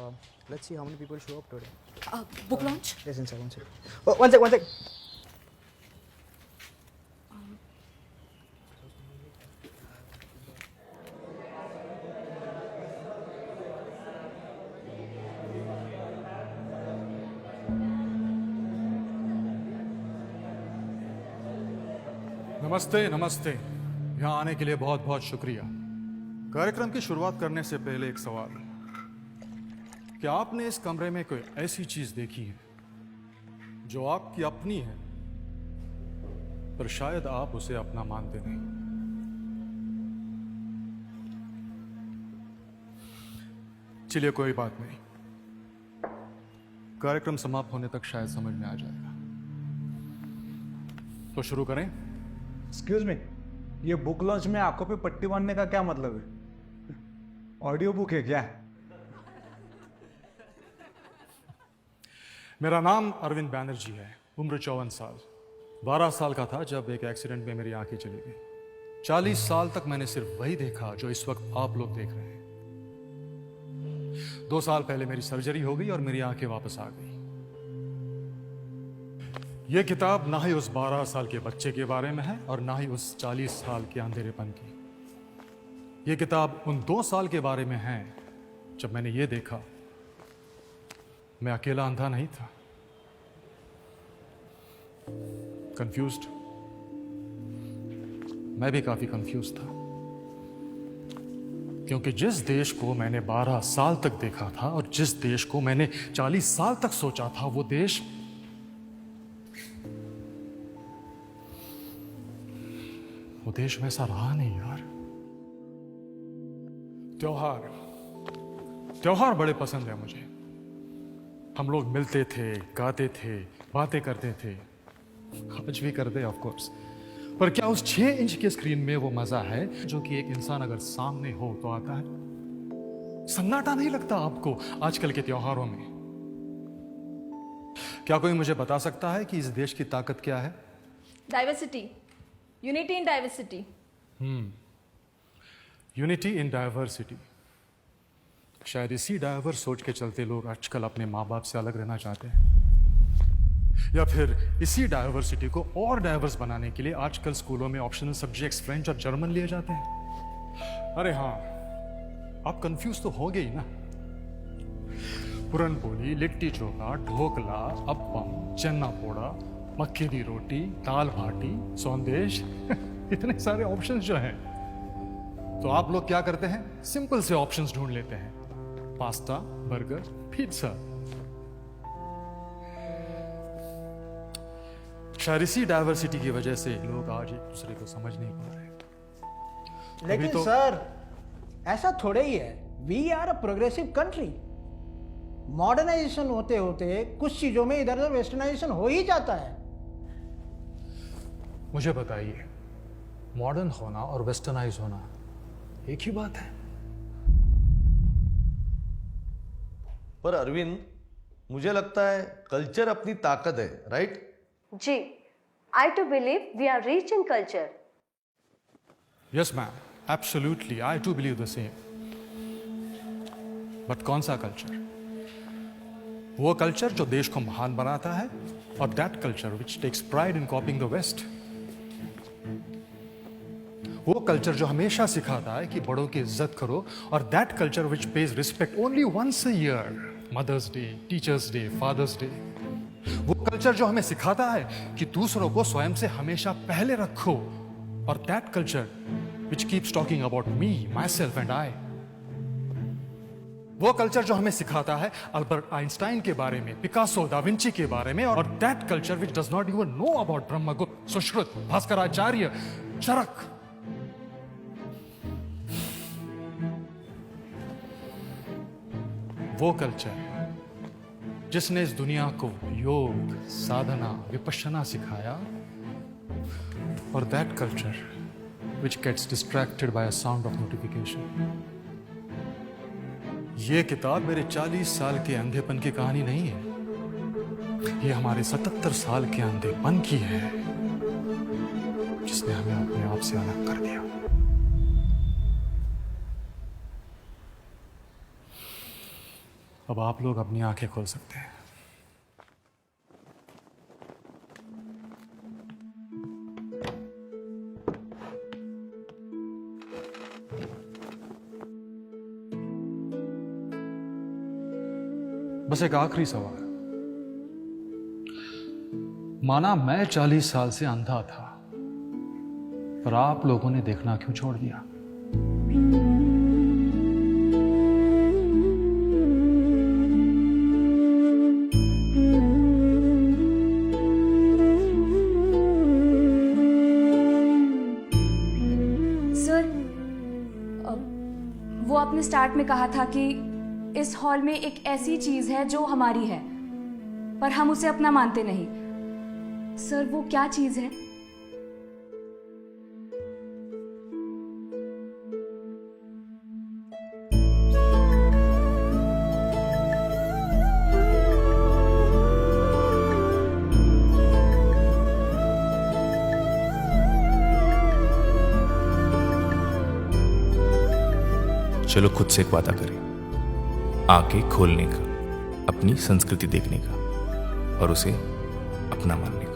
Uh, let's see how many people show up today. Book launch? Yes, inside, one sec. Oh, one sec, one sec. नमस्ते नमस्ते। यहाँ आने के लिए बहुत बहुत शुक्रिया। कार्यक्रम की शुरुआत करने से पहले एक सवाल, क्या आपने इस कमरे में कोई ऐसी चीज देखी है जो आपकी अपनी है पर शायद आप उसे अपना मानते नहीं? चलिए कोई बात नहीं, कार्यक्रम समाप्त होने तक शायद समझ में आ जाएगा। तो शुरू करें। एक्सक्यूज मी, ये बुक लॉन्च में आंखों पे पट्टी बांधने का क्या मतलब है? ऑडियो बुक है क्या? मेरा नाम अरविंद बैनर्जी है, उम्र 54 साल। 12 साल का था जब एक एक्सीडेंट में मेरी आंखें चली गई। 40 साल तक मैंने सिर्फ वही देखा जो इस वक्त आप लोग देख रहे हैं। 2 साल पहले मेरी सर्जरी हो गई और मेरी आंखें वापस आ गई। यह किताब ना ही उस 12 साल के बच्चे के बारे में है और ना ही उस 40 साल के अंधेरेपन की। यह किताब उन 2 साल के बारे में है जब मैंने ये देखा मैं अकेला अंधा नहीं था। कंफ्यूज्ड, मैं भी काफी कंफ्यूज था, क्योंकि जिस देश को मैंने 12 साल तक देखा था और जिस देश को मैंने 40 साल तक सोचा था, वो देश वैसा रहा नहीं यार। त्योहार बड़े पसंद है मुझे। हम लोग मिलते थे, गाते थे, बातें करते थे, आज भी करते ऑफ कोर्स। पर क्या उस 6 इंच के स्क्रीन में वो मजा है जो कि एक इंसान अगर सामने हो तो आता है? सन्नाटा नहीं लगता आपको आजकल के त्योहारों में? क्या कोई मुझे बता सकता है कि इस देश की ताकत क्या है? Diversity. Unity in diversity. Unity in diversity. शायद इसी डाइवर्स सोच के चलते लोग आजकल अपने माँ बाप से अलग रहना चाहते हैं, या फिर इसी डाइवर्सिटी को और डाइवर्स बनाने के लिए आजकल स्कूलों में ऑप्शनल सब्जेक्ट्स फ्रेंच और जर्मन लिए जाते हैं। अरे हाँ, आप कंफ्यूज तो हो गए ही ना। पुरन पोली, लिट्टी चोखा, ढोकला, अप्पम, चन्ना पोड़ा, मक्की दी रोटी, दाल भाटी, सौंदेश इतने सारे ऑप्शंस जो हैं, तो आप लोग क्या करते हैं? सिंपल से ऑप्शंस ढूंढ लेते हैं, पास्ता, बर्गर, पिज्जा। शायद इसी डाइवर्सिटी की वजह से लोग आज एक दूसरे को समझ नहीं पा रहे। लेकिन तो सर, ऐसा थोड़े ही है। We are a progressive country. Modernisation होते होते कुछ चीजों में इधर उधर वेस्टर्नाइजेशन हो ही जाता है। मुझे बताइए, मॉडर्न होना और वेस्टर्नाइज होना एक ही बात है? पर अरविंद, मुझे लगता है कल्चर अपनी ताकत है, राइट? जी, I too believe we are rich in culture. Yes ma'am, absolutely, I too believe the same. But कौन सा कल्चर? वो कल्चर जो देश को महान बनाता है, और that culture which takes pride in copying the west. वो कल्चर जो हमेशा सिखाता है कि बड़ों की इज्जत करो, और that culture which pays respect only once a year, Mother's Day, Teachers' Day, Father's Day. वो कल्चर जो हमें सिखाता है कि दूसरों को स्वयं से हमेशा पहले रखो, और that culture which keeps talking about me, my self and I. वो कल्चर जो हमें सिखाता है अल्बर्ट आइंस्टाइन के बारे में, पिकासो, दा विंची के बारे में, और that culture which does not even know about Brahmagupta, Sushruta, Bhaskaracharya, Charaka. वो कल्चर जिसने इस दुनिया को योग, साधना, विपश्यना सिखाया, और that culture which gets distracted by a sound of notification. ये किताब मेरे 40 साल के अंधेपन की कहानी नहीं है, ये हमारे 77 साल के अंधेपन की है, जिसने हमें अपने आप से अलग कर दिया। अब आप लोग अपनी आंखें खोल सकते हैं। बस एक आखिरी सवाल। माना मैं 40 साल से अंधा था, पर आप लोगों ने देखना क्यों छोड़ दिया? सर, वो आपने स्टार्ट में कहा था कि इस हॉल में एक ऐसी चीज है जो हमारी है, पर हम उसे अपना मानते नहीं। सर, वो क्या चीज है? चलो खुद से एक वादा करें, आंखें खोलने का, अपनी संस्कृति देखने का और उसे अपना मानने का।